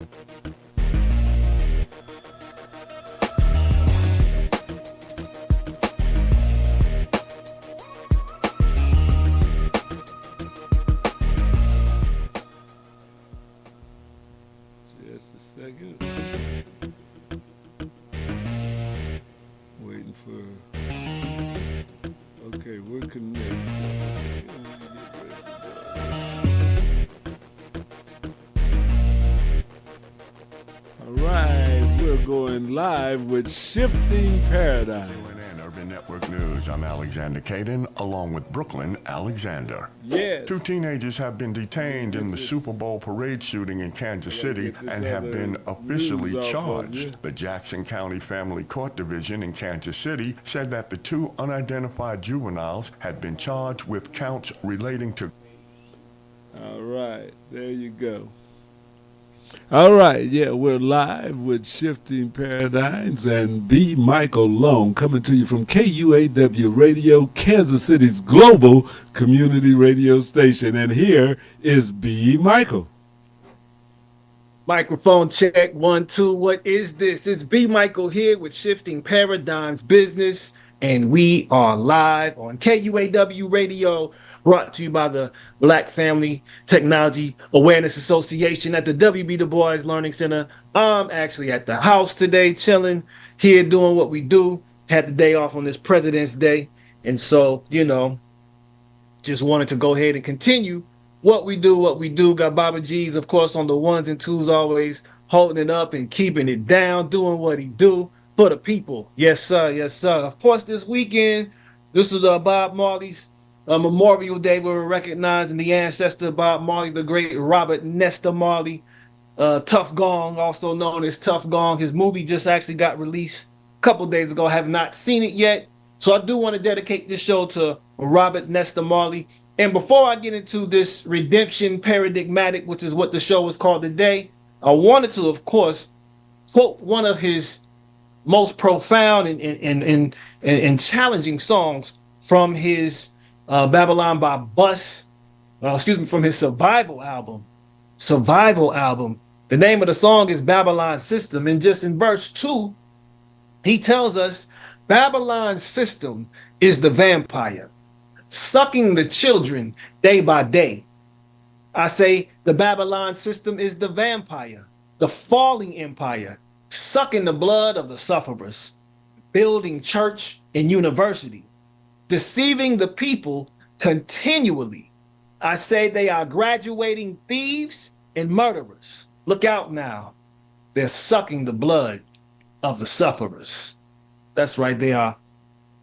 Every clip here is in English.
Just a second. Waiting for. Okay, we're connected. All right, we're going live with Shifting Paradigm. CNN Urban Network News. I'm Alexander Caden, along with Brooklyn Alexander. Yes. Two teenagers have been detained in the Super Bowl parade shooting in Kansas City and have been officially charged. The Jackson County Family Court Division in Kansas City said that the two unidentified juveniles had been charged with counts relating to. All right, there you go. All right, yeah, we're live with Shifting Paradigms and B. Michael Long coming to you from KUAW Radio, Kansas City's global community radio station. And here is B. Michael. Microphone check, 1, 2. What is this? It's B. Michael here with Shifting Paradigms Business, and we are live on KUAW Radio, brought to you by the Black Family Technology Awareness Association at the W.B. Du Bois Learning Center. I'm actually at the house today, chilling here, doing what we do. Had the day off on this President's Day, and so, just wanted to go ahead and continue what we do. Got Baba G's, of course, on the ones and twos, always holding it up and keeping it down, doing what he do for the people. Yes, sir. Yes, sir. Of course, this weekend, this is Bob Marley's Memorial Day. We're recognizing the ancestor of Bob Marley, the great Robert Nesta Marley, Tough Gong, also known as Tough Gong. His movie just actually got released a couple days ago. I have not seen it yet. So I do want to dedicate this show to Robert Nesta Marley. And before I get into this redemption paradigmatic, which is what the show is called today, I wanted to, of course, quote one of his most profound and challenging songs from his Babylon by Bus, from his Survival album. The name of the song is Babylon System. And just in verse 2, he tells us Babylon's system is the vampire, sucking the children day by day. I say the Babylon system is the vampire, the falling empire, sucking the blood of the sufferers, building church and university, deceiving the people continually. I say they are graduating thieves and murderers. Look out now. They're sucking the blood of the sufferers. That's right, they are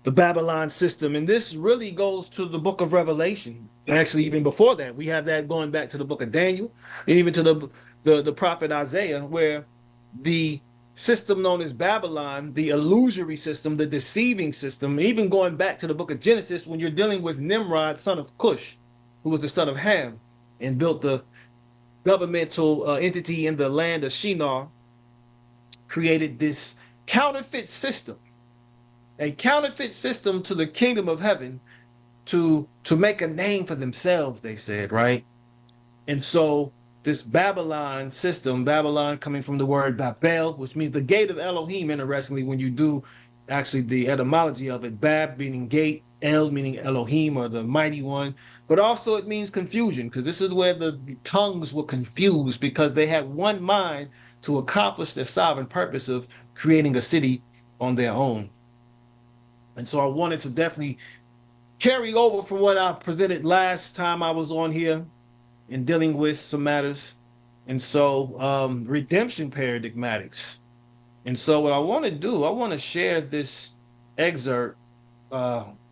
the Babylon system. And this really goes to the book of Revelation. Actually, even before that, we have that going back to the book of Daniel, and even to the prophet Isaiah, where the system known as Babylon, the illusory system, the deceiving system, even going back to the book of Genesis, when you're dealing with Nimrod, son of Cush, who was the son of Ham, and built the governmental entity in the land of Shinar, created this counterfeit system, a counterfeit system to the kingdom of heaven to make a name for themselves, they said, right? And so this Babylon system, Babylon coming from the word Babel, which means the gate of Elohim, interestingly, when you do actually the etymology of it, Bab meaning gate, El meaning Elohim or the mighty one, but also it means confusion, because this is where the tongues were confused, because they had one mind to accomplish their sovereign purpose of creating a city on their own. And so I wanted to definitely carry over from what I presented last time I was on here in dealing with some matters. And so redemption paradigmatics. And so what I want to do, I want to share this excerpt.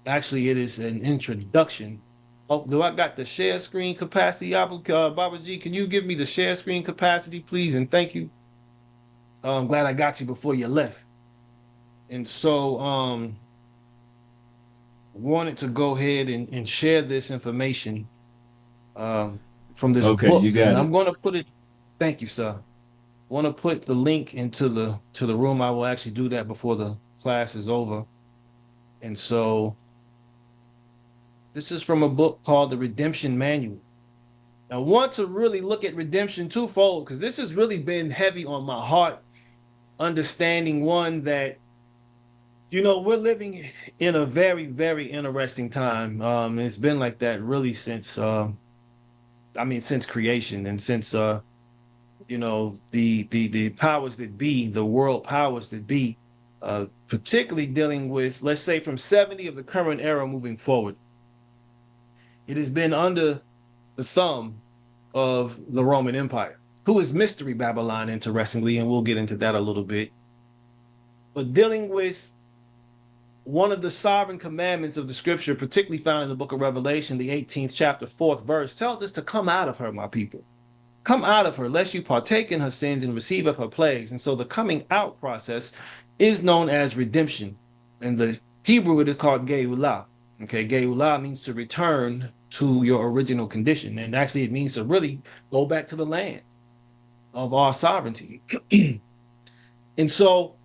Actually, it is an introduction. Oh, do I got the share screen capacity? Baba G, can you give me the share screen capacity, please? And thank you. I'm glad I got you before you left. And so wanted to go ahead and share this information from this book. You got and it. I'm going to put it. Thank you, sir. I want to put the link into the room. I will actually do that before the class is over. And so this is from a book called The Redemption Manual. I want to really look at redemption twofold because this has really been heavy on my heart. Understanding one that we're living in a very, very interesting time. It's been like that really since since creation and since the powers that be, the world powers that be, particularly dealing with, let's say, from 70 of the current era moving forward. It has been under the thumb of the Roman Empire, who is Mystery Babylon, interestingly, and we'll get into that a little bit. But dealing with one of the sovereign commandments of the scripture, particularly found in the book of Revelation, the 18th chapter, 4th verse, tells us to come out of her, my people. Come out of her, lest you partake in her sins and receive of her plagues. And so the coming out process is known as redemption. In the Hebrew, it is called KUAW. Okay, KUAW means to return to your original condition. And actually, it means to really go back to the land of our sovereignty. And so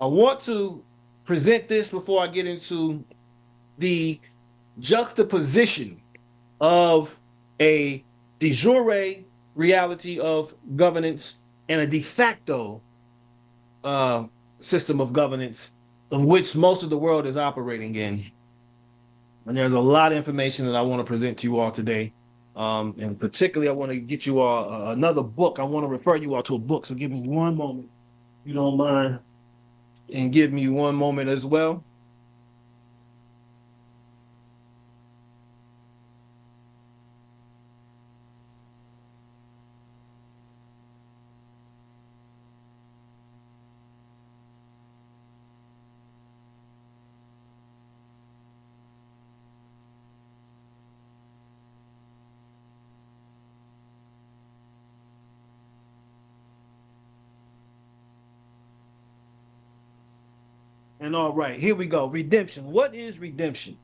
I want to present this before I get into the juxtaposition of a de jure reality of governance and a de facto system of governance of which most of the world is operating in. And there's a lot of information that I want to present to you all today. And particularly, I want to get you all another book. I want to refer you all to a book. So give me one moment, if you don't mind, and give me one moment as well. And all right, here we go. Redemption. What is redemption?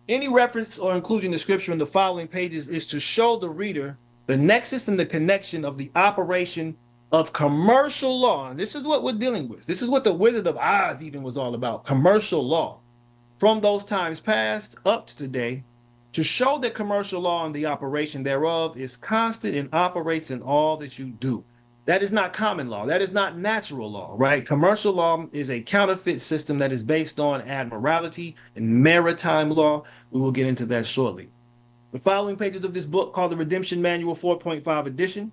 Any reference or inclusion of scripture in the following pages is to show the reader the nexus and the connection of the operation of commercial law. And this is what we're dealing with. This is what the Wizard of Oz even was all about, commercial law. From those times past up to today, to show that commercial law and the operation thereof is constant and operates in all that you do. That is not common law. That is not natural law, right? Commercial law is a counterfeit system that is based on admiralty and maritime law. We will get into that shortly. The following pages of this book, called the Redemption Manual 4.5 edition,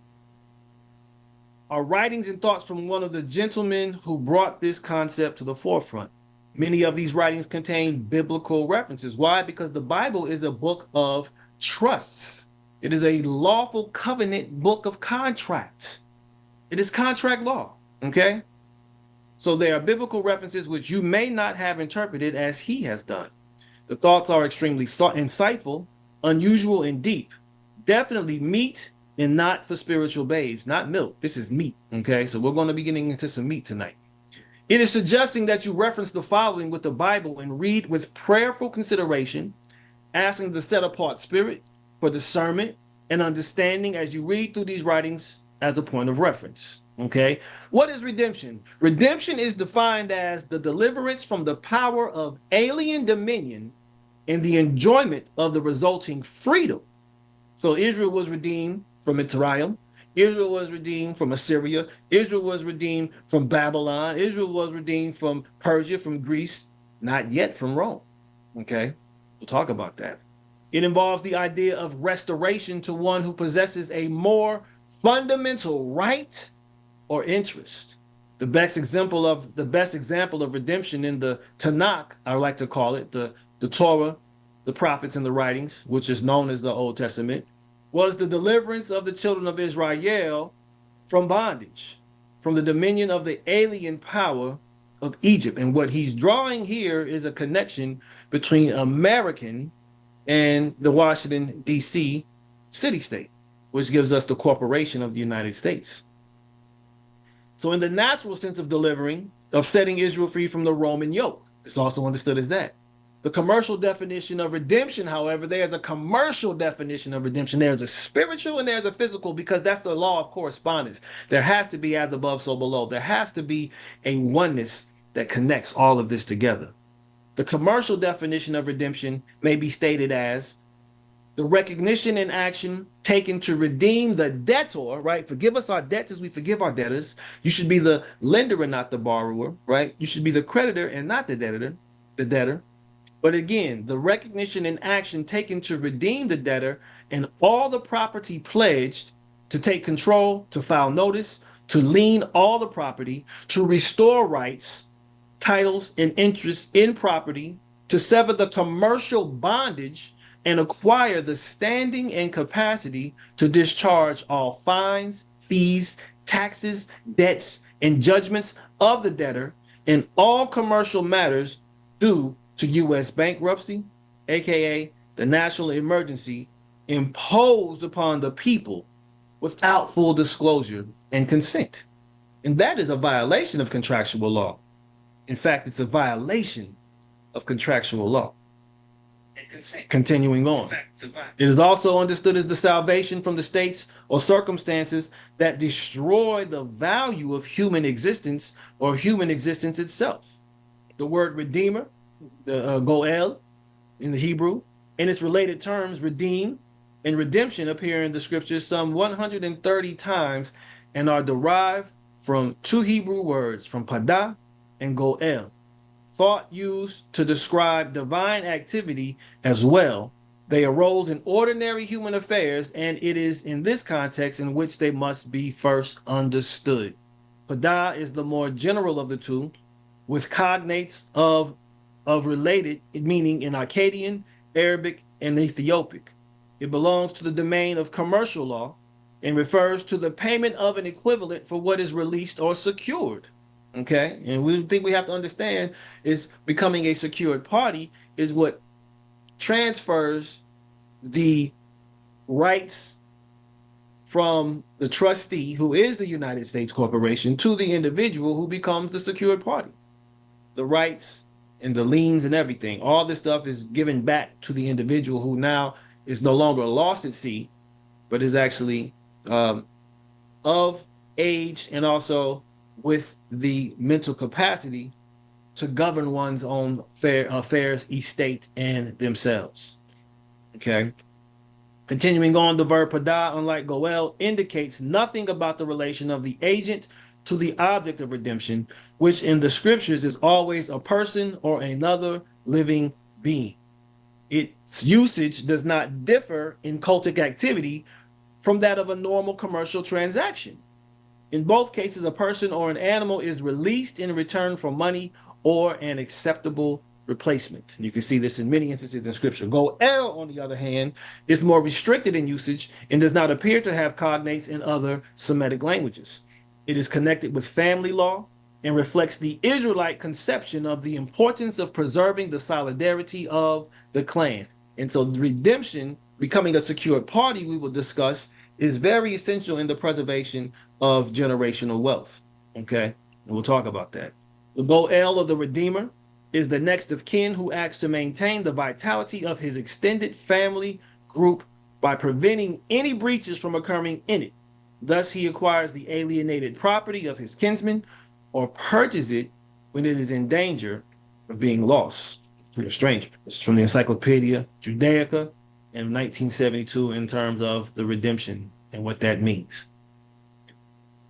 are writings and thoughts from one of the gentlemen who brought this concept to the forefront. Many of these writings contain biblical references. Why? Because the Bible is a book of trusts. It is a lawful covenant book of contracts. It is contract law, okay? So there are biblical references which you may not have interpreted as he has done. The thoughts are extremely insightful, unusual, and deep. Definitely meat and not for spiritual babes, not milk. This is meat, okay? So we're going to be getting into some meat tonight. It is suggesting that you reference the following with the Bible and read with prayerful consideration, asking the set-apart spirit for discernment and understanding as you read through these writings as a point of reference. Okay, what is redemption? Redemption is defined as the deliverance from the power of alien dominion and the enjoyment of the resulting freedom. So Israel was redeemed from Mitzrayim. Israel was redeemed from Assyria. Israel was redeemed from Babylon. Israel was redeemed from Persia, from Greece, not yet from Rome. Okay, we'll talk about that. It involves the idea of restoration to one who possesses a more fundamental right or interest. The best example of redemption in the Tanakh, I like to call it, the Torah, the prophets and the writings, which is known as the Old Testament, was the deliverance of the children of Israel from bondage, from the dominion of the alien power of Egypt. And what he's drawing here is a connection between American and the Washington, D.C. city-state, which gives us the corporation of the United States. So in the natural sense of delivering, of setting Israel free from the Roman yoke, it's also understood as that. The commercial definition of redemption, however, there's a commercial definition of redemption. There's a spiritual and there's a physical, because that's the law of correspondence. There has to be as above, so below. There has to be a oneness that connects all of this together. The commercial definition of redemption may be stated as the recognition and action taken to redeem the debtor, right? Forgive us our debts as we forgive our debtors. You should be the lender and not the borrower, right? You should be the creditor and not the debtor. But again, the recognition and action taken to redeem the debtor and all the property pledged, to take control, to file notice, to lien all the property, to restore rights, titles, and interests in property, to sever the commercial bondage and acquire the standing and capacity to discharge all fines, fees, taxes, debts, and judgments of the debtor in all commercial matters due to U.S. bankruptcy, aka the national emergency imposed upon the people without full disclosure and consent. And that is a violation of contractual law. In fact, it's a violation of contractual law. Continuing on. It is also understood as the salvation from the states or circumstances that destroy the value of human existence or human existence itself. The word redeemer, the goel in the Hebrew, and its related terms, redeem and redemption, appear in the scriptures some 130 times and are derived from two Hebrew words, from padah and goel, thought used to describe divine activity as well. They arose in ordinary human affairs, and it is in this context in which they must be first understood. Padah is the more general of the two, with cognates of related meaning in Akkadian, Arabic, and Ethiopic. It belongs to the domain of commercial law and refers to the payment of an equivalent for what is released or secured. Okay, and we think we have to understand is becoming a secured party is what transfers the rights from the trustee, who is the United States corporation, to the individual who becomes the secured party. The rights and the liens and everything, all this stuff is given back to the individual who now is no longer lost at sea, but is actually of age and also with the mental capacity to govern one's own affairs, estate, and themselves. Okay. Continuing on, the verb padah, unlike goel, indicates nothing about the relation of the agent to the object of redemption, which in the scriptures is always a person or another living being. Its usage does not differ in cultic activity from that of a normal commercial transaction. In both cases, a person or an animal is released in return for money or an acceptable replacement. And you can see this in many instances in scripture. Goel, on the other hand, is more restricted in usage and does not appear to have cognates in other Semitic languages. It is connected with family law and reflects the Israelite conception of the importance of preserving the solidarity of the clan. And so the redemption, becoming a secured party, we will discuss, is very essential in the preservation of generational wealth. Okay, and we'll talk about that. The goel, or the redeemer, is the next of kin who acts to maintain the vitality of his extended family group by preventing any breaches from occurring in it. Thus, he acquires the alienated property of his kinsman or purchases it when it is in danger of being lost to a stranger. It's from the Encyclopedia Judaica in 1972 in terms of the redemption and what that means.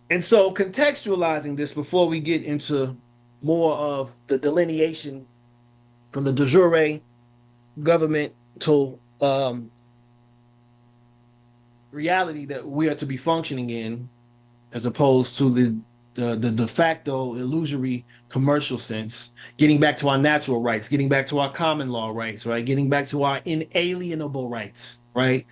And so contextualizing this before we get into more of the delineation from the de jure governmental reality that we are to be functioning in, as opposed to the de facto illusory commercial sense, getting back to our natural rights, getting back to our common law rights, right? Getting back to our inalienable rights, right?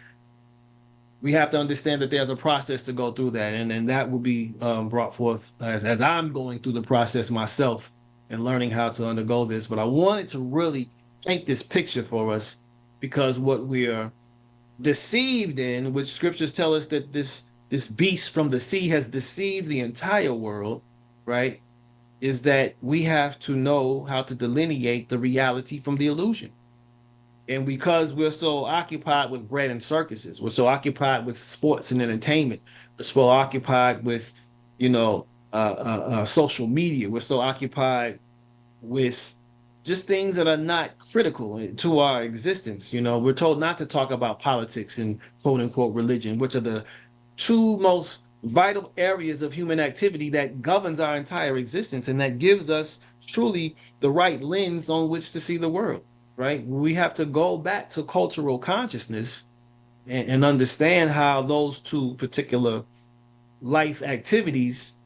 We have to understand that there's a process to go through that, and that will be brought forth as I'm going through the process myself and learning how to undergo this. But I wanted to really paint this picture for us, because what we are deceived in, which scriptures tell us that this beast from the sea has deceived the entire world, right, is that we have to know how to delineate the reality from the illusion. And because we're so occupied with bread and circuses, we're so occupied with sports and entertainment, we're so occupied with, social media, we're so occupied with just things that are not critical to our existence. You know, we're told not to talk about politics and quote unquote religion, which are the two most vital areas of human activity that governs our entire existence and that gives us truly the right lens on which to see the world, right? We have to go back to cultural consciousness and understand how those two particular life activities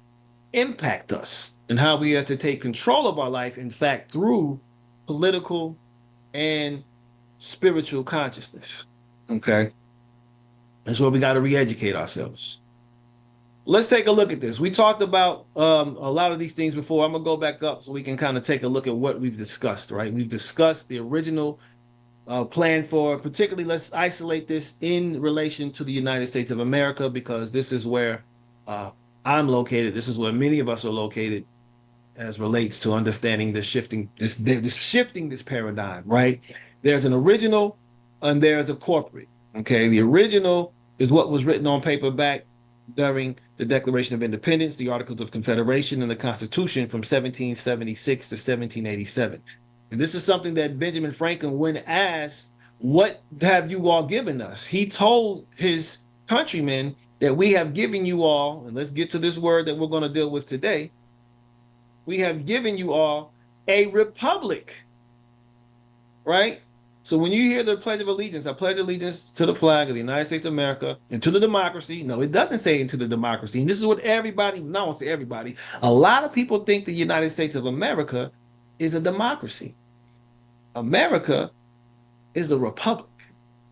impact us and how we have to take control of our life, in fact, through political and spiritual consciousness. Okay. That's where we got to re-educate ourselves. Let's take a look at this. We talked about a lot of these things before. I'm gonna go back up so we can kind of take a look at what we've discussed. Right, we've discussed the original plan for, particularly, let's isolate this in relation to the United States of America because this is where uh, I'm located. This is where many of us are located as relates to understanding the shifting this paradigm. Right, there's an original and there's a corporate. Okay, the original is what was written on paper back during the Declaration of Independence, the Articles of Confederation, and the Constitution from 1776 to 1787. And this is something that Benjamin Franklin, when asked, "What have you all given us?" He told his countrymen that we have given you all, and let's get to this word that we're going to deal with today. We have given you all a republic, right? So when you hear the Pledge of Allegiance, I pledge allegiance to the flag of the United States of America and to the democracy. No, it doesn't say into the democracy. And this is what everybody, no, I won't say everybody, a lot of people think the United States of America is a democracy. America is a republic,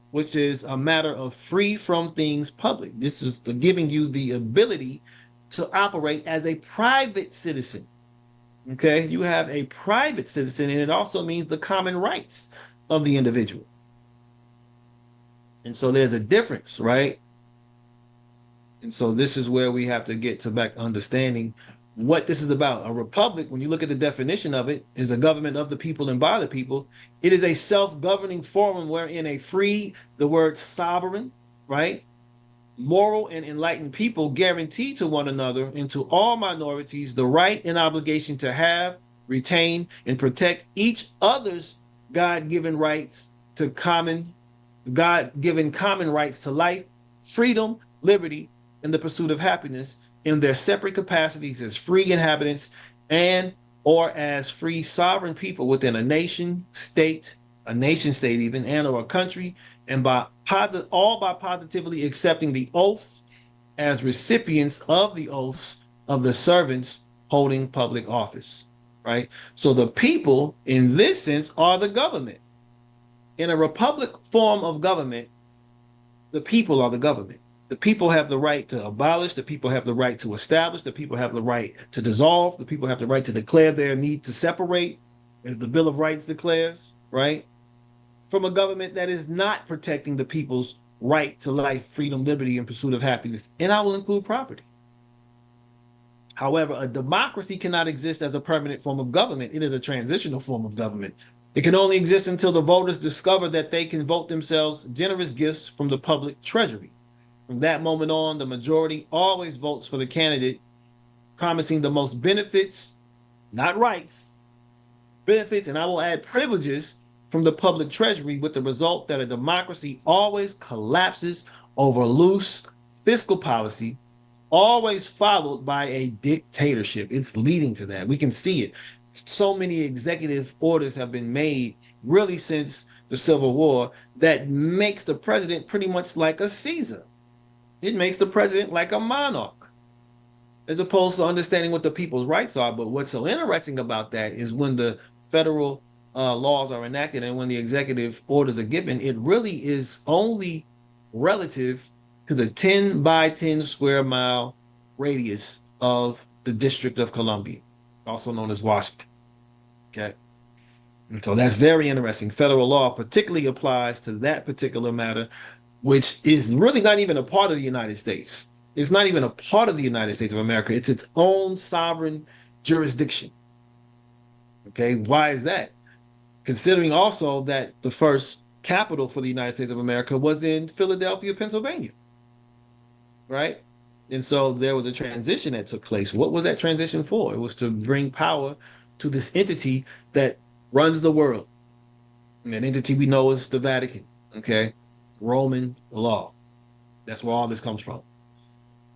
which is a matter of free from things public. This is giving you the ability to operate as a private citizen. Okay, you have a private citizen, and it also means the common rights of the individual. And so there's a difference, right? And so this is where we have to get to back understanding what this is about. A republic, when you look at the definition of it, is the government of the people and by the people. It is a self-governing forum wherein a free, the word sovereign, right? Moral and enlightened people guarantee to one another and to all minorities the right and obligation to have, retain, and protect each other's God-given rights to God-given common rights to life, freedom, liberty, and the pursuit of happiness in their separate capacities as free inhabitants and or as free sovereign people within a nation state even, and or a country, and all by positively accepting the oaths as recipients of the oaths of the servants holding public office. Right? So the people, in this sense, are the government. In a republic form of government, the people are the government. The people have the right to abolish, the people have the right to establish, the people have the right to dissolve, the people have the right to declare their need to separate, as the Bill of Rights declares, right? From a government that is not protecting the people's right to life, freedom, liberty, and pursuit of happiness. And I will include property. However, a democracy cannot exist as a permanent form of government. It is a transitional form of government. It can only exist until the voters discover that they can vote themselves generous gifts from the public treasury. From that moment on, the majority always votes for the candidate promising the most benefits, not rights, benefits, and I will add privileges from the public treasury, with the result that a democracy always collapses over loose fiscal policy, always followed by a dictatorship. It's leading to that. We can see it. So many executive orders have been made really since the Civil War that makes the president pretty much like a Caesar. It makes the president like a monarch, as opposed to understanding what the people's rights are. But what's so interesting about that is when the federal laws are enacted and when the executive orders are given, it really is only relative to the 10 by 10 square mile radius of the District of Columbia, also known as Washington. Okay. And so that's very interesting. Federal law particularly applies to that particular matter, which is really not even a part of the United States. It's not even a part of the United States of America. It's its own sovereign jurisdiction. Okay. Why is that? Considering also that the first capital for the United States of America was in Philadelphia, Pennsylvania. Right? And so there was a transition that took place. What was that transition for? It was to bring power to this entity that runs the world. And that entity we know is the Vatican. Okay. Roman law. That's where all this comes from.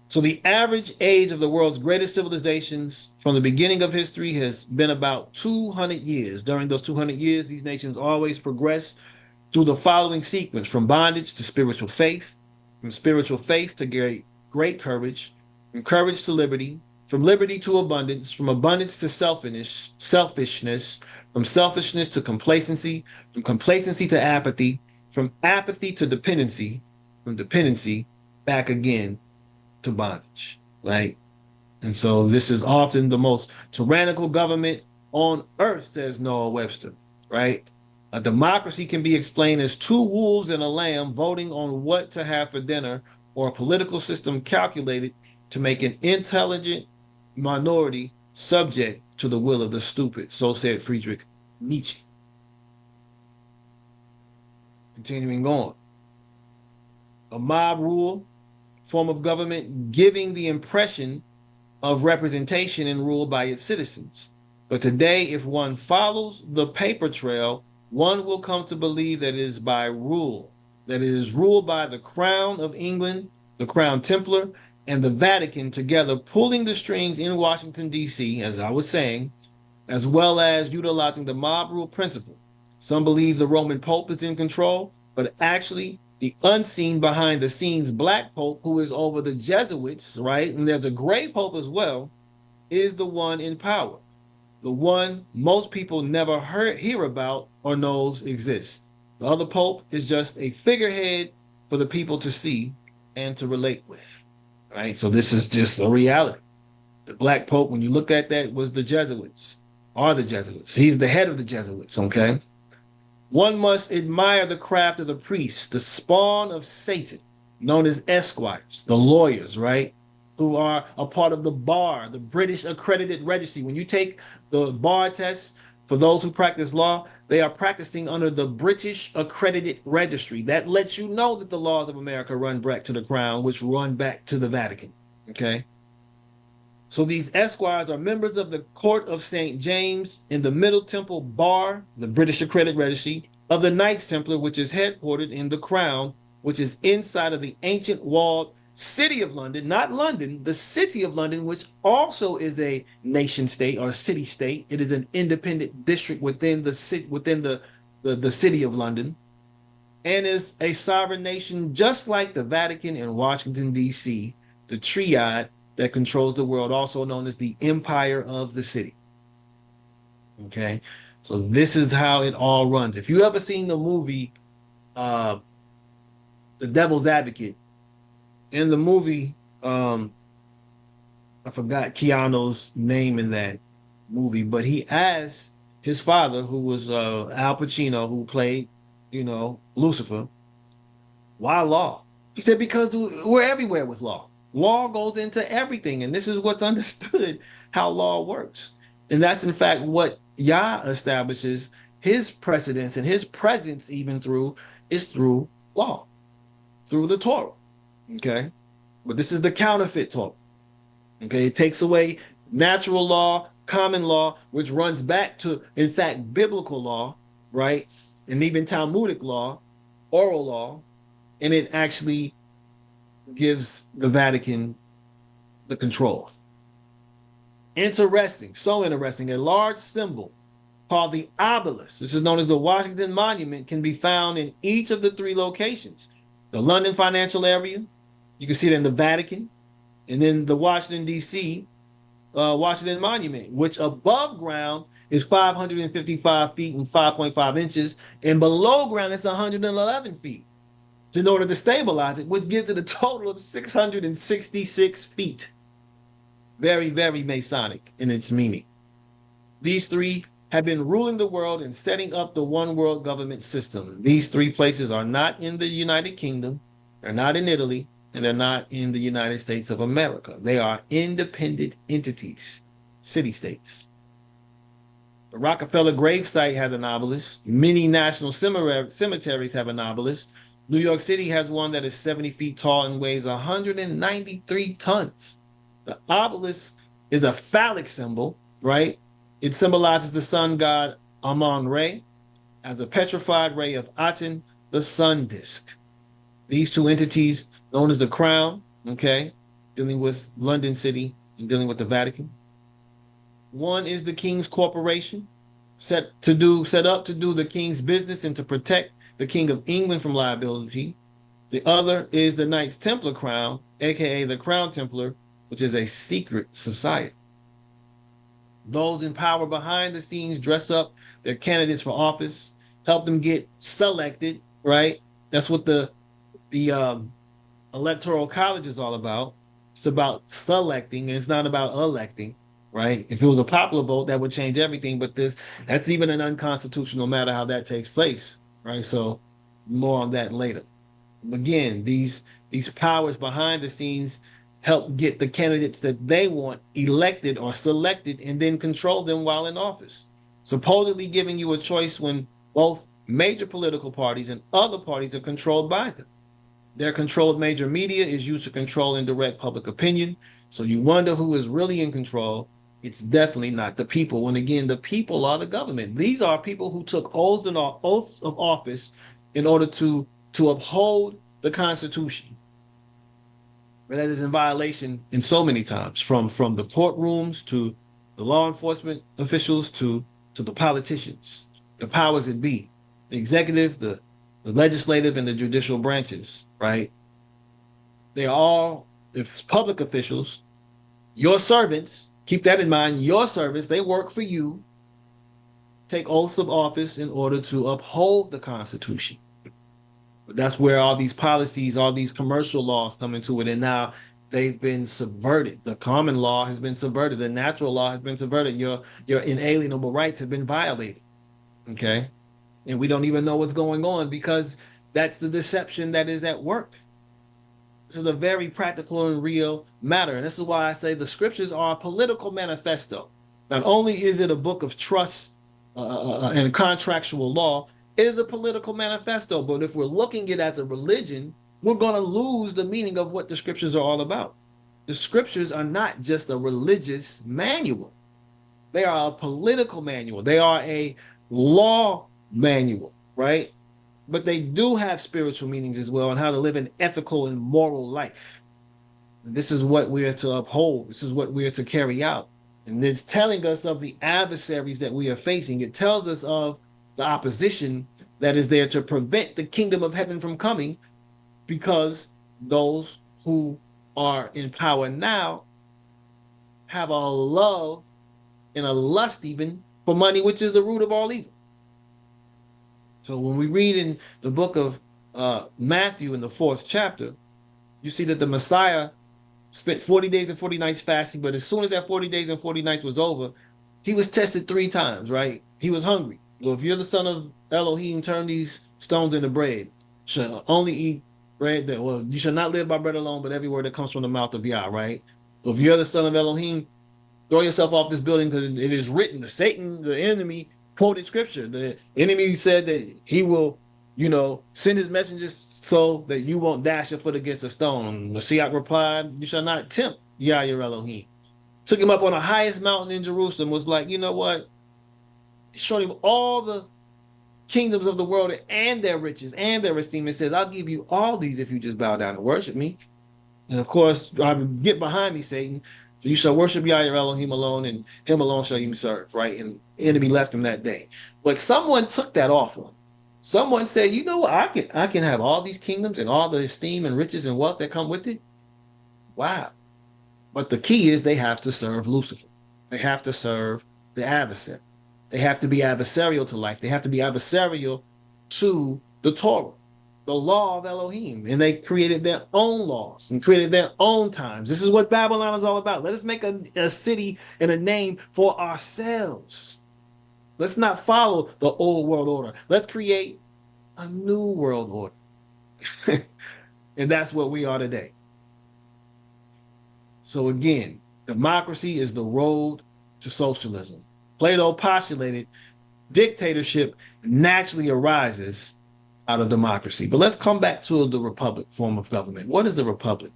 So the average age of the world's greatest civilizations from the beginning of history has been about 200 years. During those 200 years, these nations always progress through the following sequence: from bondage to spiritual faith, from spiritual faith to great courage, from courage to liberty, from liberty to abundance, from abundance to selfishness, from selfishness to complacency, from complacency to apathy, from apathy to dependency, from dependency back again to bondage, right? And so this is often the most tyrannical government on earth, says Noah Webster, right? A democracy can be explained as two wolves and a lamb voting on what to have for dinner, or a political system calculated to make an intelligent minority subject to the will of the stupid. So said Friedrich Nietzsche. Continuing on. A mob rule form of government giving the impression of representation and rule by its citizens. But today, if one follows the paper trail, one will come to believe that it is by rule, that it is ruled by the Crown of England, the Crown Templar, and the Vatican together pulling the strings in Washington, D.C., as I was saying, as well as utilizing the mob rule principle. Some believe the Roman Pope is in control, but actually the unseen behind the scenes Black Pope, who is over the Jesuits, right? And there's a gray Pope as well, is the one in power. The one most people never hear about or knows exists. The other Pope is just a figurehead for the people to see and to relate with, right? So this is just a reality. The Black Pope, when you look at that, was the Jesuits, are the Jesuits. He's the head of the Jesuits, okay? One must admire the craft of the priests, the spawn of Satan, known as esquires, the lawyers, right? Who are a part of the bar, the British accredited registry. When you take the bar test, for those who practice law, they are practicing under the British accredited registry. That lets you know that the laws of America run back to the crown, which run back to the Vatican, okay? So these esquires are members of the Court of St. James in the Middle Temple Bar, the British accredited registry, of the Knights Templar, which is headquartered in the Crown, which is inside of the ancient walled city of London, not London, the city of London, which also is a nation state or city state. It is an independent district within the city of London, and is a sovereign nation just like the Vatican and Washington, D.C., the triad that controls the world, also known as the Empire of the City. Okay, so this is how it all runs. If you ever seen the movie The Devil's Advocate, in the movie, I forgot Keanu's name in that movie, but he asked his father, who was Al Pacino, who played, Lucifer, why law? He said, because we're everywhere with law. Law goes into everything, and this is what's understood how law works. And that's in fact what Yah establishes his precedence and his presence even through law, through the Torah. Okay. But this is the counterfeit Torah. Okay. It takes away natural law, common law, which runs back to, in fact, biblical law, right? And even Talmudic law, oral law, and it actually gives the Vatican the control. Interesting, so interesting. A large symbol called the obelisk, this is known as the Washington Monument, can be found in each of the three locations. The London financial area, you can see it in the Vatican, and then the Washington, D.C., Washington Monument, which above ground is 555 feet and 5.5 inches, and below ground it's 111 feet. In order to stabilize it, which gives it a total of 666 feet. Very, very Masonic in its meaning. These three have been ruling the world and setting up the one world government system. These three places are not in the United Kingdom, they're not in Italy, and they're not in the United States of America. They are independent entities, city-states. The Rockefeller gravesite has an obelisk. Many national cemeteries have an obelisk. New York City has one that is 70 feet tall and weighs 193 tons. The obelisk is a phallic symbol, right? It symbolizes the sun god Amun-Re as a petrified ray of Aten, the sun disk. These two entities, known as the Crown, okay, dealing with London City and dealing with the Vatican. One is the King's Corporation, set up to do the King's business and to protect the King of England from liability. The other is the Knights Templar Crown, aka the Crown Templar, which is a secret society. Those in power behind the scenes dress up their candidates for office, help them get selected, right? That's what the electoral college is all about. It's about selecting, and it's not about electing, right? If it was a popular vote, that would change everything. But that's even an unconstitutional matter how that takes place, right? So more on that later. Again, these powers behind the scenes help get the candidates that they want elected or selected and then control them while in office. Supposedly giving you a choice when both major political parties and other parties are controlled by them. Their controlled major media is used to control and direct public opinion. So you wonder who is really in control. It's definitely not the people. And again, the people are the government. These are people who took oaths of office in order to uphold the Constitution. But that is in violation in so many times, from the courtrooms to the law enforcement officials to the politicians, the powers that be, the executive, the legislative, and the judicial branches, right? They are all, if public officials, your servants, keep that in mind, your servants, they work for you, take oaths of office in order to uphold the Constitution. But that's where all these policies, all these commercial laws come into it. And now they've been subverted. The common law has been subverted. The natural law has been subverted. Your inalienable rights have been violated. Okay. And we don't even know what's going on because that's the deception that is at work. This is a very practical and real matter. And this is why I say the scriptures are a political manifesto. Not only is it a book of trust and contractual law, it is a political manifesto. But if we're looking at it as a religion, we're going to lose the meaning of what the scriptures are all about. The scriptures are not just a religious manual. They are a political manual. They are a law manual, right? But they do have spiritual meanings as well on how to live an ethical and moral life. This is what we are to uphold. This is what we are to carry out. And it's telling us of the adversaries that we are facing. It tells us of the opposition that is there to prevent the kingdom of heaven from coming, because those who are in power now have a love and a lust even for money, which is the root of all evil. So when we read in the book of Matthew in the 4th chapter, you see that the Messiah spent 40 days and 40 nights fasting, but as soon as that 40 days and 40 nights was over, he was tested 3 times, right? He was hungry. Well, if you're the son of Elohim, turn these stones into bread. Shall only eat bread that, well, you shall not live by bread alone, but every word that comes from the mouth of Yah, right? If you're the son of Elohim, throw yourself off this building, because it is written, the enemy, quoted scripture. The enemy said that he will, send his messengers so that you won't dash your foot against a stone. Mashiach replied, you shall not tempt Yah your Elohim. Took him up on the highest mountain in Jerusalem, was like, you know what? Showed him all the kingdoms of the world and their riches and their esteem. It says, I'll give you all these if you just bow down and worship me. And of course, I would get behind me, Satan. So you shall worship Yah your Elohim alone, and him alone shall you serve, right? And the enemy left him that day. But someone took that off him. Someone said, you know what? I can have all these kingdoms and all the esteem and riches and wealth that come with it. Wow. But the key is they have to serve Lucifer. They have to serve the adversary. They have to be adversarial to life. They have to be adversarial to the Torah, the law of Elohim. And they created their own laws and created their own times. This is what Babylon is all about. Let us make a city and a name for ourselves. Let's not follow the old world order. Let's create a new world order. And that's what we are today. So again, democracy is the road to socialism. Plato postulated dictatorship naturally arises out of democracy. But let's come back to the republic form of government. What is the republic?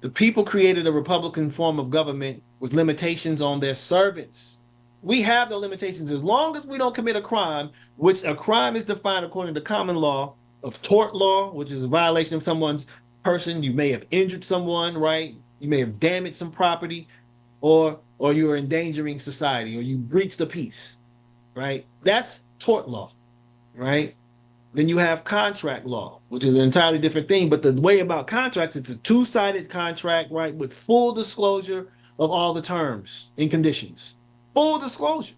The people created a republican form of government with limitations on their servants, We have no limitations as long as we don't commit a crime, which a crime is defined according to common law of tort law, which is a violation of someone's person. You may have injured someone, right? You may have damaged some property, or you're endangering society, or you breached the peace, right? That's tort law, right? Then you have contract law, which is an entirely different thing. But the way about contracts, it's a two-sided contract, right, with full disclosure of all the terms and conditions. Full disclosure.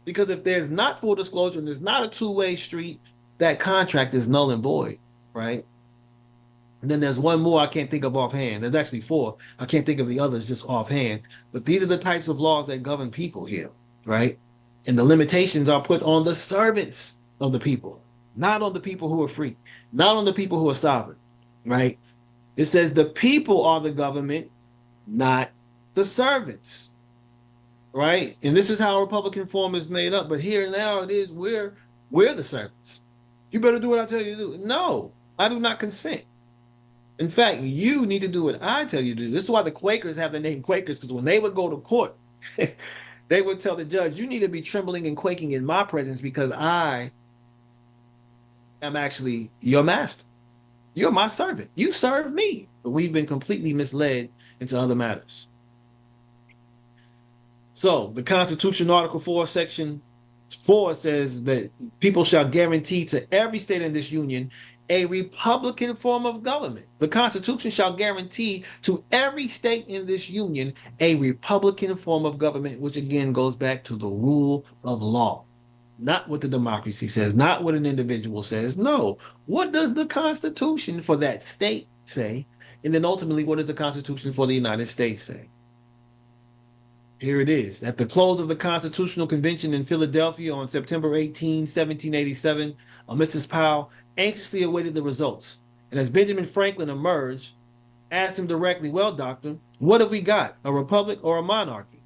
Because if there's not full disclosure and there's not a two-way street, that contract is null and void, right? And then there's one more I can't think of offhand. There's actually four. I can't think of the others just offhand. But these are the types of laws that govern people here, right? And the limitations are put on the servants of the people, not on the people who are free, not on the people who are sovereign, right? It says the people are the government, not the servants, right? And this is how Republican form is made up. But here now it is we're the servants. You better do what I tell you to do. No, I do not consent. In fact, you need to do what I tell you to do. This is why the Quakers have the name Quakers, because when they would go to court, they would tell the judge, you need to be trembling and quaking in my presence because I am actually your master. You're my servant. You serve me. But we've been completely misled into other matters. So the Constitution, Article 4, Section 4 says that people shall guarantee to every state in this union a republican form of government. The Constitution shall guarantee to every state in this union a republican form of government, which again goes back to the rule of law. Not what the democracy says, not what an individual says. No, what does the Constitution for that state say? And then ultimately, what does the Constitution for the United States say? Here it is. At the close of the Constitutional Convention in Philadelphia on September 18, 1787, Mrs. Powell anxiously awaited the results. And as Benjamin Franklin emerged, asked him directly, well, doctor, what have we got, a republic or a monarchy?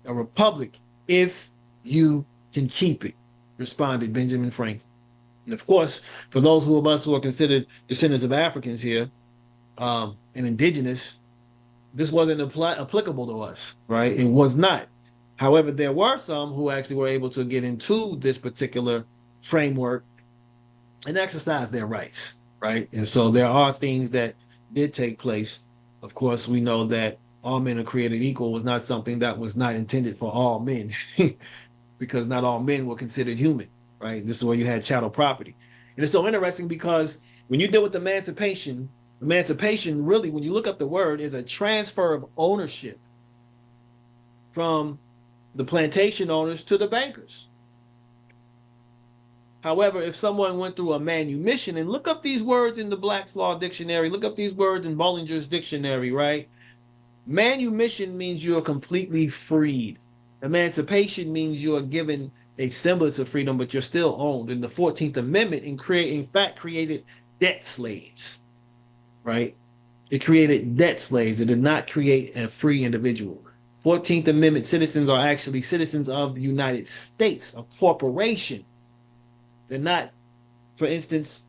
A republic, if you can keep it, responded Benjamin Franklin. And of course, for those of us who are considered descendants of Africans here and indigenous, this wasn't applicable to us, right? It was not. However, there were some who actually were able to get into this particular framework and exercise their rights, right? And so there are things that did take place. Of course, we know that all men are created equal was not something that was not intended for all men because not all men were considered human, right? This is where you had chattel property. And it's so interesting because when you deal with emancipation really, when you look up the word, is a transfer of ownership from the plantation owners to the bankers. However, if someone went through a manumission, and look up these words in the Black's Law Dictionary, look up these words in Bollinger's Dictionary, right? Manumission means you are completely freed. Emancipation means you are given a semblance of freedom, but you're still owned. And the 14th Amendment, in fact, created debt slaves, right? It created debt slaves. It did not create a free individual. 14th Amendment citizens are actually citizens of the United States, a corporation. They're not, for instance,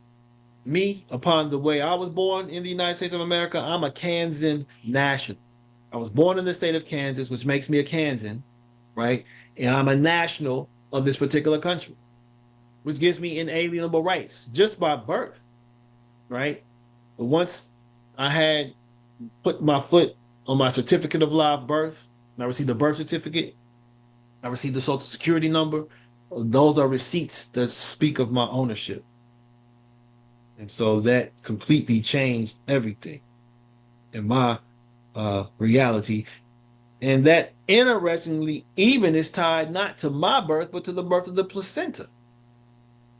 me, upon the way I was born in the United States of America, I'm a Kansan national. I was born in the state of Kansas, which makes me a Kansan, right? And I'm a national of this particular country, which gives me inalienable rights just by birth, right? But once I had put my foot on my certificate of live birth, and I received the birth certificate, I received the social security number. Those are receipts that speak of my ownership. And so that completely changed everything in my reality. And that, interestingly, even is tied not to my birth, but to the birth of the placenta.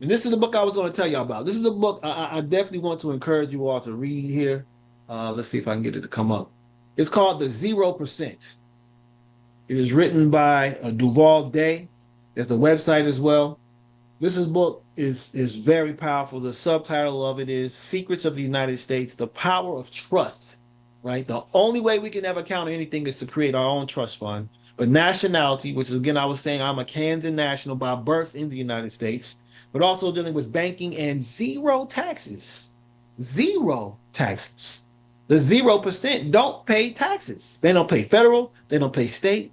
And this is the book I was going to tell y'all about. This is a book I definitely want to encourage you all to read here. Let's see if I can get it to come up. It's called The 0%. It is written by Duval Day. There's a website as well. This book is very powerful. The subtitle of it is Secrets of the United States, The Power of Trust, right? The only way we can ever count anything is to create our own trust fund. But nationality, which is, again, I was saying I'm a Kansan national by birth in the United States, but also dealing with banking and zero taxes. Zero taxes. The 0% don't pay taxes. They don't pay federal. They don't pay state.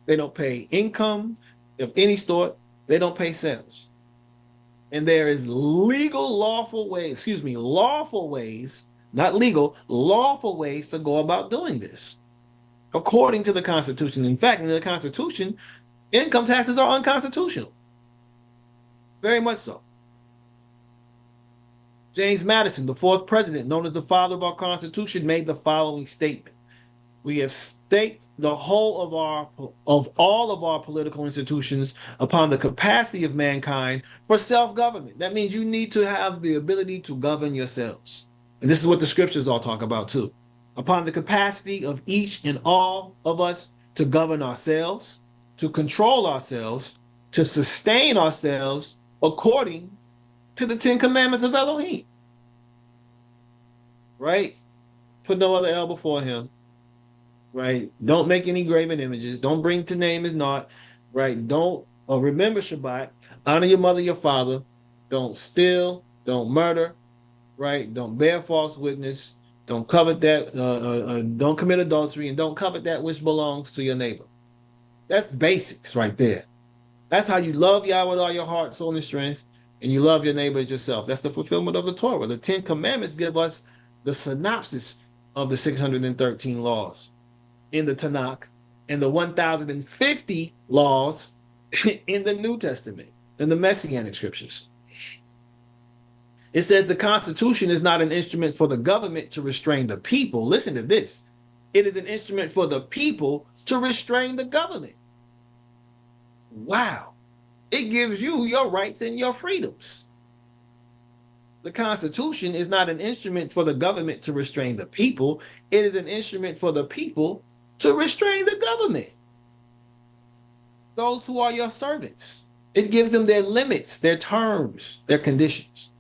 They don't pay income of any sort. They don't pay sales. And there is lawful ways, not legal, lawful ways to go about doing this according to the Constitution. In fact, in the Constitution, income taxes are unconstitutional. Very much so. James Madison, the fourth president, known as the father of our Constitution, made the following statement. We have staked the whole of all of our political institutions upon the capacity of mankind for self-government. That means you need to have the ability to govern yourselves. And this is what the scriptures all talk about too. Upon the capacity of each and all of us to govern ourselves, to control ourselves, to sustain ourselves according to the 10 commandments of Elohim. Right? Put no other L before him. Right? Don't make any graven images. Don't bring to name as naught. Right? Don't remember Shabbat. Honor your mother, your father. Don't steal. Don't murder. Right? Don't bear false witness. Don't covet that. Don't commit adultery, and don't covet that which belongs to your neighbor. That's basics right there. That's how you love Yahweh with all your heart, soul, and strength, and you love your neighbor as yourself. That's the fulfillment of the Torah. The 10 commandments give us the synopsis of the 613 laws in the Tanakh and the 1,050 laws in the New Testament, in the Messianic scriptures. It says the Constitution is not an instrument for the government to restrain the people. Listen to this. It is an instrument for the people to restrain the government. Wow. It gives you your rights and your freedoms. The Constitution is not an instrument for the government to restrain the people. It is an instrument for the people to restrain the government. Those who are your servants. It gives them their limits, their terms, their conditions.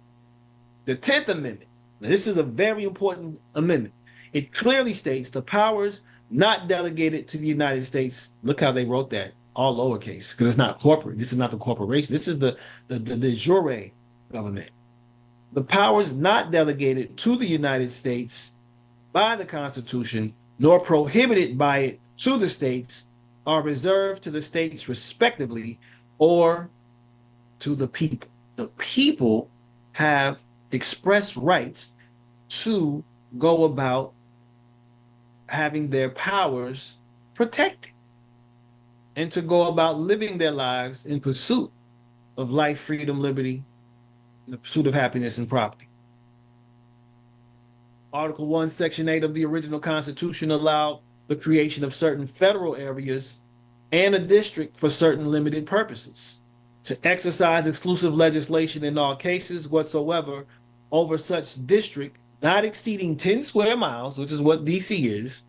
The 10th Amendment. Now, this is a very important amendment. It clearly states the powers not delegated to the United States. Look how they wrote that, all lowercase, because it's not corporate. This is not the corporation. This is the de jure government. The powers not delegated to the United States by the Constitution, nor prohibited by it to the states, are reserved to the states respectively or to the people. The people have express rights to go about having their powers protected and to go about living their lives in pursuit of life, freedom, liberty, in the pursuit of happiness and property. Article 1, Section 8 of the original Constitution allowed the creation of certain federal areas and a district for certain limited purposes, to exercise exclusive legislation in all cases whatsoever over such district not exceeding 10 square miles, which is what DC is,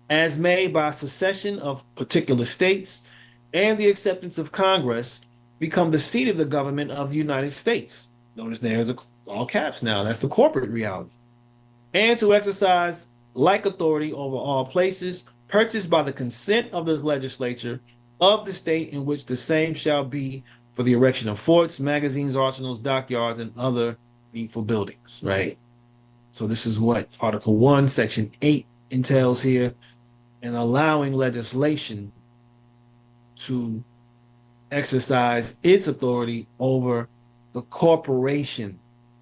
as may by secession of particular states and the acceptance of Congress become the seat of the government of the United States. Notice there's all caps now. That's the corporate reality. And to exercise like authority over all places purchased by the consent of the legislature of the state in which the same shall be for the erection of forts, magazines, arsenals, dockyards, and other needful buildings, right? So this is what Article 1, Section 8 entails here, and allowing legislation to exercise its authority over the corporation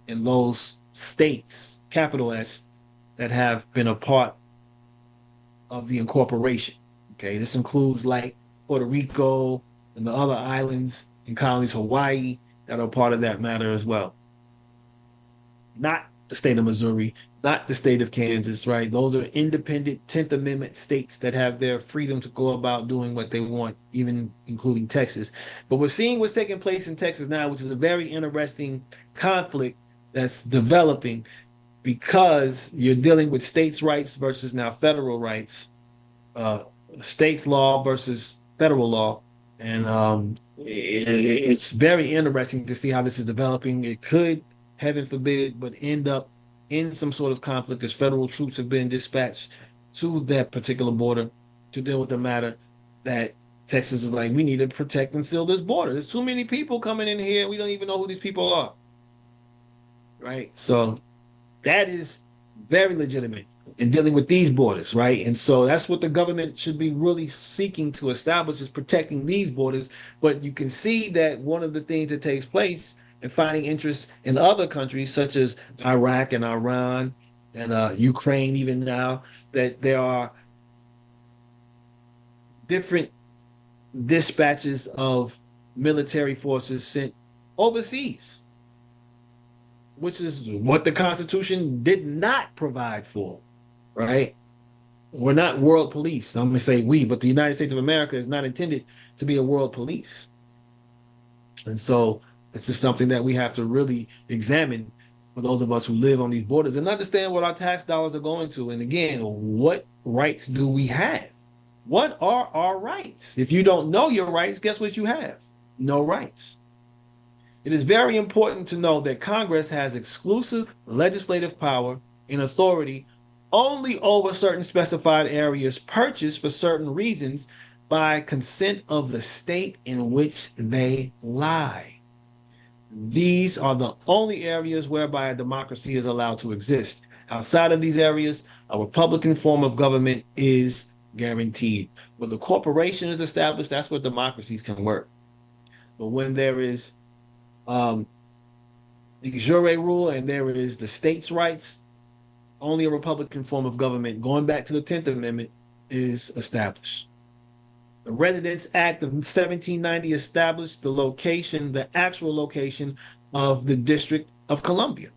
in those states, capital S, that have been a part of the incorporation. Okay, this includes like Puerto Rico and the other islands and colonies, Hawaii, that are part of that matter as well. Not the state of Missouri, not the state of Kansas, right? Those are independent 10th Amendment states that have their freedom to go about doing what they want, even including Texas. But we're seeing what's taking place in Texas now, which is a very interesting conflict that's developing because you're dealing with states' rights versus now federal rights, states' law versus federal law. And it's very interesting to see how this is developing. It could, heaven forbid, but end up in some sort of conflict as federal troops have been dispatched to that particular border to deal with the matter that Texas is like, we need to protect and seal this border. There's too many people coming in here. We don't even know who these people are. Right? So that is very legitimate. in dealing with these borders, right? And so that's what the government should be really seeking to establish, is protecting these borders. But you can see that one of the things that takes place in finding interest in other countries, such as Iraq and Iran and Ukraine, even now, that there are different dispatches of military forces sent overseas, which is what the Constitution did not provide for, right? We're not world police. I'm going to say we, but the United States of America is not intended to be a world police. And so this is something that we have to really examine for those of us who live on these borders and understand what our tax dollars are going to. And again, what rights do we have? What are our rights? If you don't know your rights, guess what you have? No rights. It is very important to know that Congress has exclusive legislative power and authority only over certain specified areas purchased for certain reasons by consent of the state in which they lie. These are the only areas whereby a democracy is allowed to exist. Outside of these areas, a Republican form of government is guaranteed. When the corporation is established, that's where democracies can work. But when there is the jure rule and there is the states' rights, only a Republican form of government, going back to the 10th Amendment, is established. The Residence Act of 1790 established the location, the actual location of the District of Columbia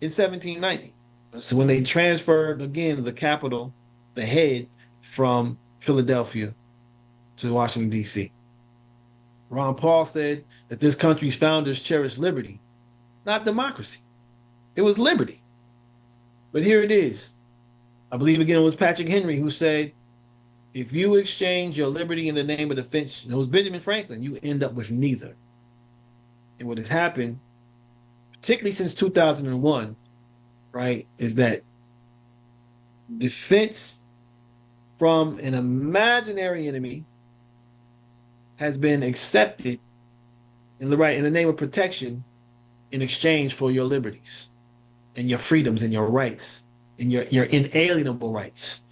in 1790. So when they transferred, again, the capital, the head, from Philadelphia to Washington, D.C. Ron Paul said that this country's founders cherished liberty, not democracy. It was liberty. But here it is. I believe, again, it was Patrick Henry who said, if you exchange your liberty in the name of defense, it was Benjamin Franklin, you end up with neither. And what has happened, particularly since 2001, right, is that defense from an imaginary enemy has been accepted in the name of protection in exchange for your liberties and your freedoms and your rights and your inalienable rights.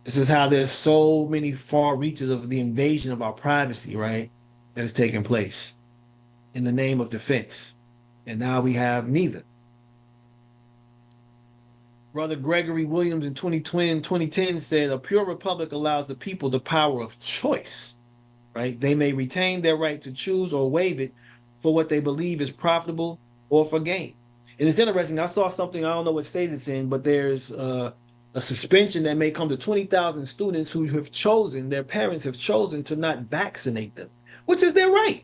This is how there's so many far reaches of the invasion of our privacy, right, that is taking place in the name of defense. And now we have neither. Brother Gregory Williams in 2010 said, a pure republic allows the people the power of choice, right? They may retain their right to choose or waive it for what they believe is profitable or for gain. And it's interesting. I saw something, I don't know what state it's in, but there's a suspension that may come to 20,000 students who have chosen, their parents have chosen to not vaccinate them, which is their right.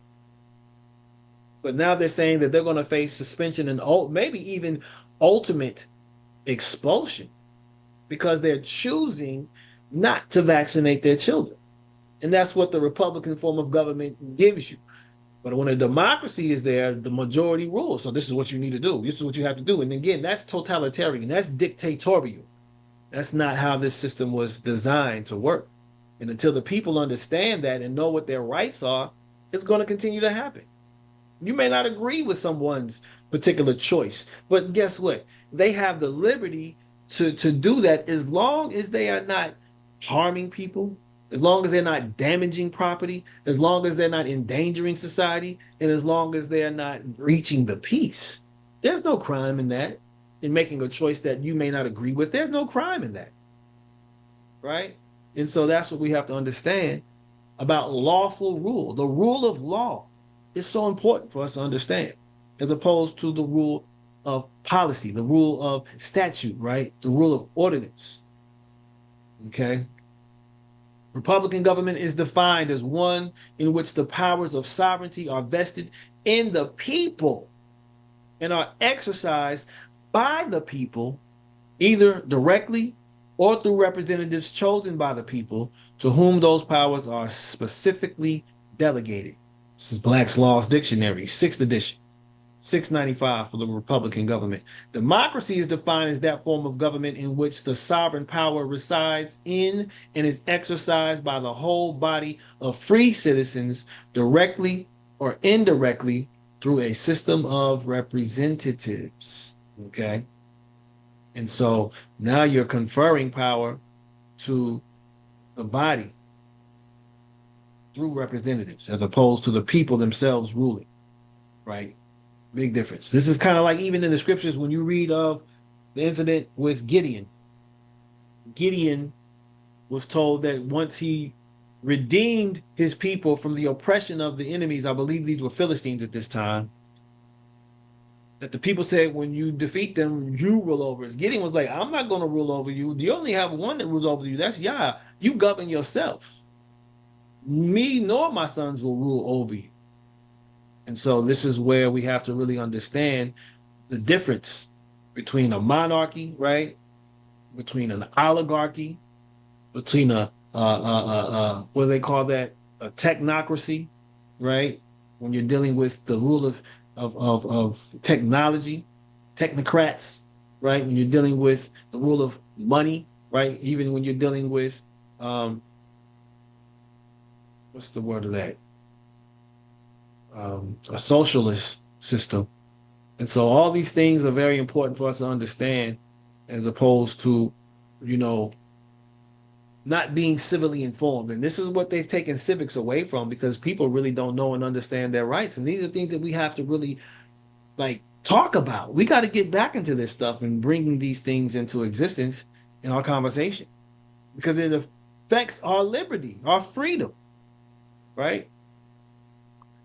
But now they're saying that they're going to face suspension and maybe even ultimate expulsion because they're choosing not to vaccinate their children. And that's what the Republican form of government gives you. But when a democracy is there, the majority rules. So this is what you need to do. This is what you have to do. And again, that's totalitarian. That's dictatorial. That's not how this system was designed to work. And until the people understand that and know what their rights are, it's going to continue to happen. You may not agree with someone's particular choice, but guess what? They have the liberty to do that as long as they are not harming people, as long as they're not damaging property, as long as they're not endangering society, and as long as they're not breaching the peace. There's no crime in that, in making a choice that you may not agree with. There's no crime in that, right? And so that's what we have to understand about lawful rule. The rule of law is so important for us to understand, as opposed to the rule of policy, the rule of statute, right? The rule of ordinance. Okay. Republican government is defined as one in which the powers of sovereignty are vested in the people and are exercised by the people, either directly or through representatives chosen by the people to whom those powers are specifically delegated. This is Black's Law's Dictionary, 6th edition, 695 for the Republican government. Democracy is defined as that form of government in which the sovereign power resides in and is exercised by the whole body of free citizens directly or indirectly through a system of representatives. Okay. And so now you're conferring power to the body through representatives as opposed to the people themselves ruling, right? Big difference. This is kind of like even in the scriptures when you read of the incident with Gideon. Gideon was told that once he redeemed his people from the oppression of the enemies, I believe these were Philistines at this time, that the people said, when you defeat them, you rule over us. Gideon was like, I'm not going to rule over you. You only have one that rules over you. That's Yah. You govern yourself. Me nor my sons will rule over you. And so this is where we have to really understand the difference between a monarchy, right? Between an oligarchy, between a what do they call that? A technocracy, right? When you're dealing with the rule of technology, technocrats, right? When you're dealing with the rule of money, right? Even when you're dealing with what's the word of that? A socialist system. And so all these things are very important for us to understand, as opposed to, you know, not being civilly informed. And this is what they've taken civics away from, because people really don't know and understand their rights. And these are things that we have to really like talk about. We got to get back into this stuff and bringing these things into existence in our conversation, because it affects our liberty, our freedom, right?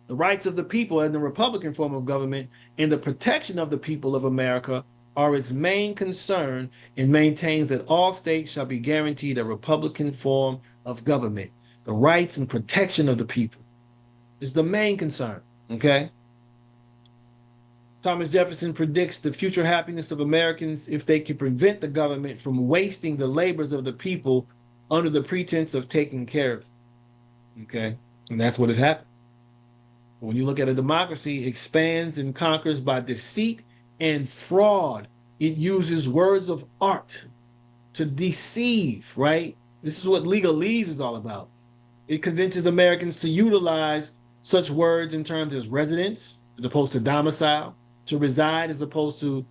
The rights of the people and the Republican form of government and the protection of the people of America are its main concern, and maintains that all states shall be guaranteed a Republican form of government. The rights and protection of the people is the main concern, okay? Thomas Jefferson predicts the future happiness of Americans if they can prevent the government from wasting the labors of the people under the pretense of taking care of them, okay? And that's what has happened. When you look at a democracy, it expands and conquers by deceit and fraud. It uses words of art to deceive, right? This is what legalese is all about. It convinces Americans to utilize such words in terms as residence as opposed to domicile, to reside as opposed to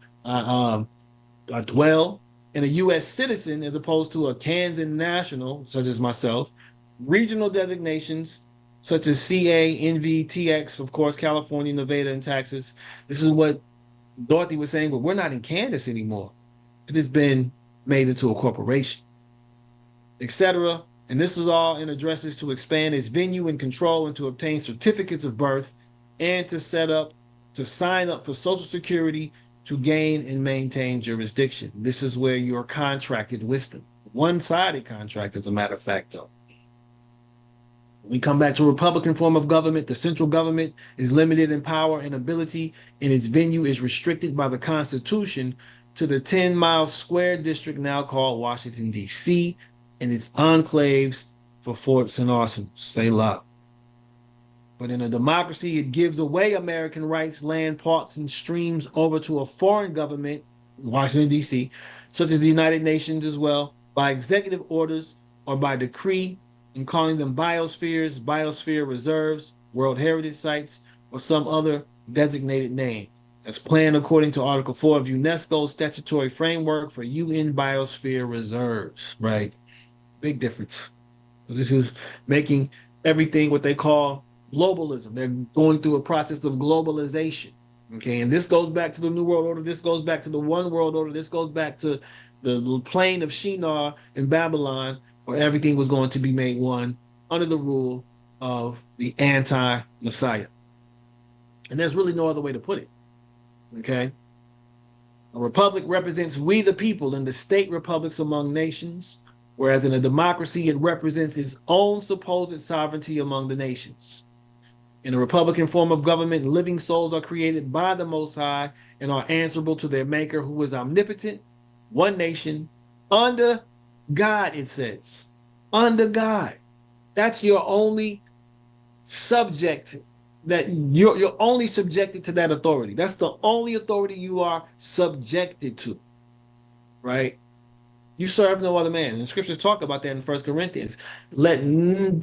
dwell, and a U.S. citizen as opposed to a Kansas national, such as myself, regional designations such as CA, NV, TX, of course, California, Nevada, and Texas. This is what Dorothy was saying, but we're not in Kansas anymore because it's been made into a corporation, etc. And this is all in addresses to expand its venue and control, and to obtain certificates of birth, and to sign up for Social Security, to gain and maintain jurisdiction. This is where you're contracted with them. One-sided contract, as a matter of fact, though. We come back to a Republican form of government. The central government is limited in power and ability, and its venue is restricted by the Constitution to the 10-mile square district now called Washington, D.C., and its enclaves for forts and arsenals. Say la. But in a democracy, it gives away American rights, land, parks, and streams over to a foreign government, Washington, D.C., such as the United Nations as well, by executive orders or by decree, and calling them biospheres, biosphere reserves, World Heritage Sites, or some other designated name, as planned according to Article 4 of UNESCO's statutory framework for UN biosphere reserves, right? Big difference. So this is making everything what they call globalism. They're going through a process of globalization, okay? And this goes back to the New World Order. This goes back to the One World Order. This goes back to the plain of Shinar in Babylon, where everything was going to be made one under the rule of the anti-Messiah. And there's really no other way to put it, okay? A republic represents we the people, and the state republics among nations, whereas in a democracy, it represents its own supposed sovereignty among the nations. In a Republican form of government, living souls are created by the Most High and are answerable to their Maker, who is omnipotent, one nation, under God, it says. Under God. That's your only subject, that you're only subjected to that authority. That's the only authority you are subjected to, right? You serve no other man. And the scriptures talk about that in 1 Corinthians.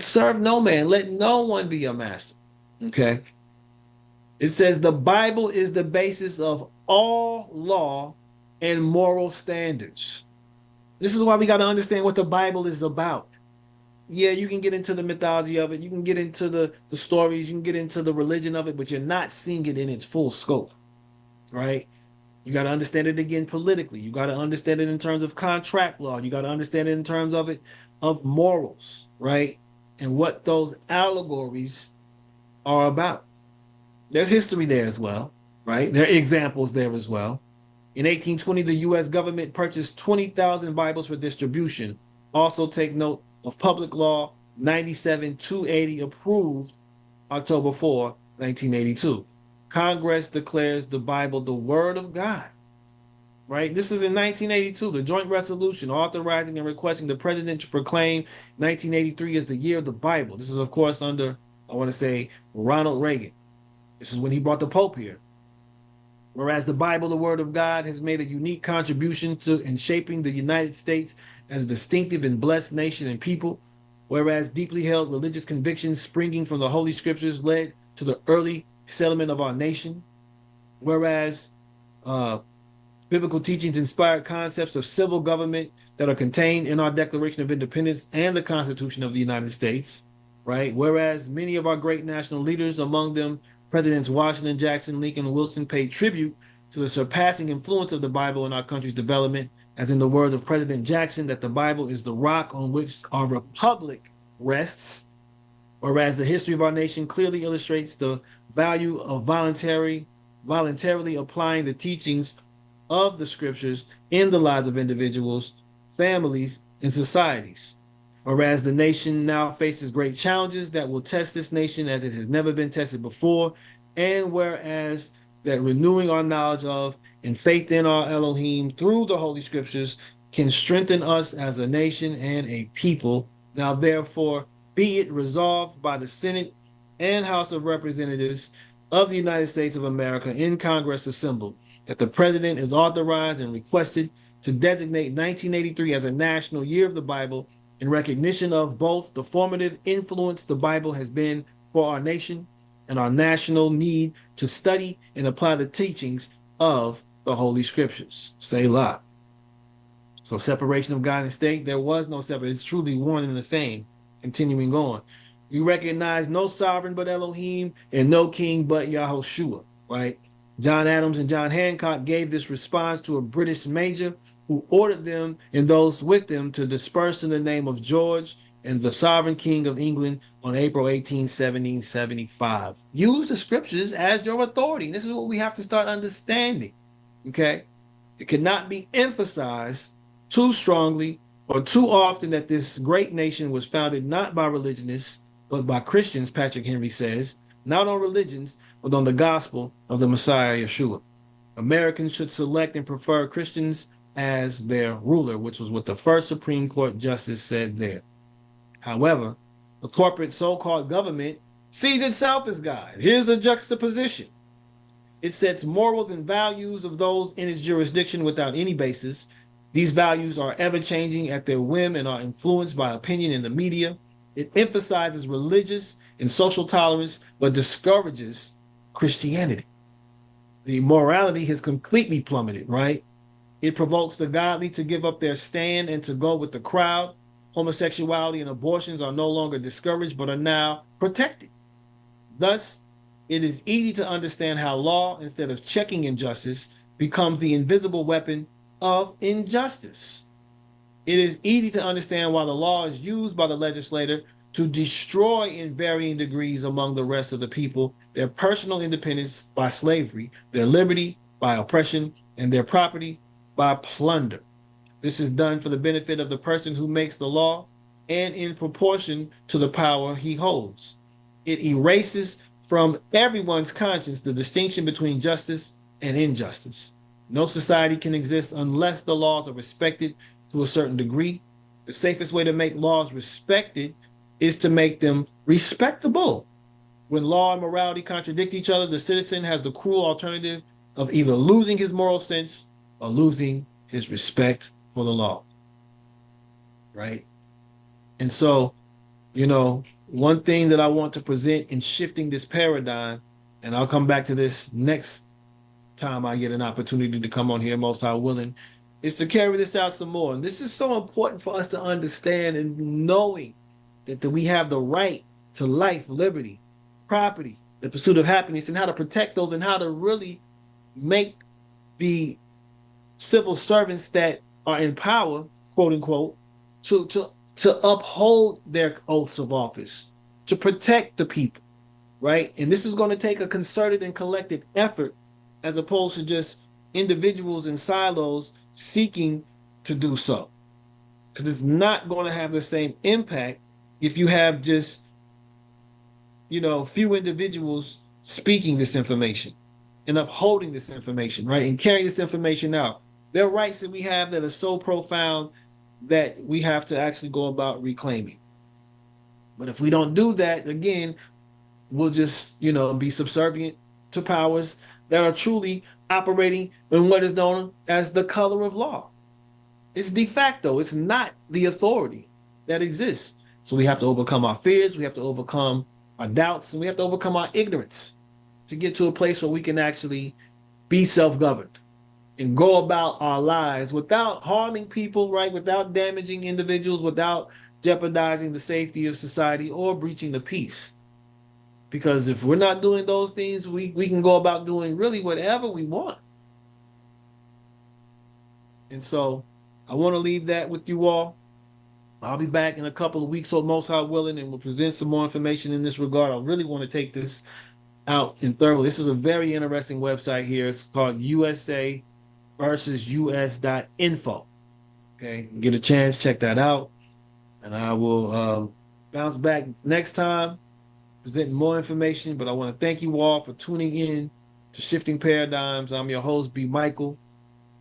Serve no man. Let no one be your master. Okay. It says the Bible is the basis of all law and moral standards. This is why we got to understand what the Bible is about. Yeah, you can get into the mythology of it, you can get into the stories, you can get into the religion of it, but you're not seeing it in its full scope, right? You got to understand it again politically. You got to understand it in terms of contract law. You got to understand it in terms of morals, right? And what those allegories are about. There's history there as well, right? There are examples there as well. In 1820, the U.S. government purchased 20,000 Bibles for distribution. Also, take note of Public Law 97-280, approved October 4, 1982. Congress declares the Bible the Word of God, right? This is in 1982, the joint resolution authorizing and requesting the president to proclaim 1983 as the year of the Bible. This is, of course, under, I want to say, Ronald Reagan. This is when he brought the Pope here. Whereas the Bible, the Word of God, has made a unique contribution to in shaping the United States as a distinctive and blessed nation and people, whereas deeply held religious convictions springing from the Holy Scriptures led to the early settlement of our nation, whereas biblical teachings inspired concepts of civil government that are contained in our Declaration of Independence and the Constitution of the United States, right? Whereas many of our great national leaders, among them Presidents Washington, Jackson, Lincoln, and Wilson, paid tribute to the surpassing influence of the Bible in our country's development, as in the words of President Jackson, that the Bible is the rock on which our republic rests, whereas the history of our nation clearly illustrates the value of voluntarily applying the teachings of the scriptures in the lives of individuals, families, and societies. Whereas the nation now faces great challenges that will test this nation as it has never been tested before, and whereas that renewing our knowledge of and faith in our Elohim through the Holy Scriptures can strengthen us as a nation and a people. Now, therefore, be it resolved by the Senate and House of Representatives of the United States of America in Congress assembled, that the President is authorized and requested to designate 1983 as a national year of the Bible in recognition of both the formative influence the Bible has been for our nation and our national need to study and apply the teachings of the Holy Scriptures. Selah. So separation of God and state, there was no separation. It's truly one and the same. Continuing on. We recognize no sovereign but Elohim and no king but Yahushua, right? John Adams and John Hancock gave this response to a British major who ordered them and those with them to disperse in the name of George and the sovereign king of England on April 18, 1775. Use the scriptures as your authority. This is what we have to start understanding, okay? It cannot be emphasized too strongly or too often that this great nation was founded not by religionists, but by Christians, Patrick Henry says, not on religions, but on the gospel of the Messiah Yeshua. Americans should select and prefer Christians as their ruler, which was what the first Supreme Court justice said there. However, the corporate so-called government sees itself as God. Here's the juxtaposition. It sets morals and values of those in its jurisdiction without any basis. These values are ever-changing at their whim and are influenced by opinion in the media. It emphasizes religious and social tolerance, but discourages Christianity. The morality has completely plummeted, right? It provokes the godly to give up their stand and to go with the crowd. Homosexuality and abortions are no longer discouraged, but are now protected. Thus, it is easy to understand how law, instead of checking injustice, becomes the invisible weapon of injustice. It is easy to understand why the law is used by the legislator to destroy in varying degrees among the rest of the people their personal independence by slavery, their liberty by oppression, and their property by plunder. This is done for the benefit of the person who makes the law and in proportion to the power he holds. It erases from everyone's conscience the distinction between justice and injustice. No society can exist unless the laws are respected to a certain degree. The safest way to make laws respected is to make them respectable. When law and morality contradict each other, the citizen has the cruel alternative of either losing his moral sense or losing his respect for the law, right? And so, one thing that I want to present in shifting this paradigm, and I'll come back to this next time I get an opportunity to come on here, most high willing, is to carry this out some more. And this is so important for us to understand, and knowing that we have the right to life, liberty, property, the pursuit of happiness, and how to protect those, and how to really make the civil servants that are in power, quote unquote, to uphold their oaths of office, to protect the people, right? And this is going to take a concerted and collective effort, as opposed to just individuals in silos seeking to do so. Because it's not going to have the same impact if you have just, few individuals speaking this information and upholding this information, right? And carrying this information out. There are rights that we have that are so profound that we have to actually go about reclaiming. But if we don't do that, again, we'll just, be subservient to powers that are truly operating in what is known as the color of law. It's de facto, it's not the authority that exists. So we have to overcome our fears, we have to overcome our doubts, and we have to overcome our ignorance to get to a place where we can actually be self-governed and go about our lives without harming people, right? Without damaging individuals, without jeopardizing the safety of society or breaching the peace. Because if we're not doing those things, we can go about doing really whatever we want. And so I want to leave that with you all. I'll be back in a couple of weeks, so most high willing, and we'll present some more information in this regard. I really want to take this out in thoroughly. This is a very interesting website here. It's called USA versus US.info. Okay, get a chance, check that out. And I will bounce back next time, presenting more information. But I want to thank you all for tuning in to Shifting Paradigms. I'm your host, B. Michael,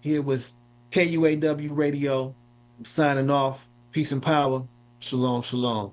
here with KUAW Radio. I'm signing off. Peace and power. Shalom, shalom.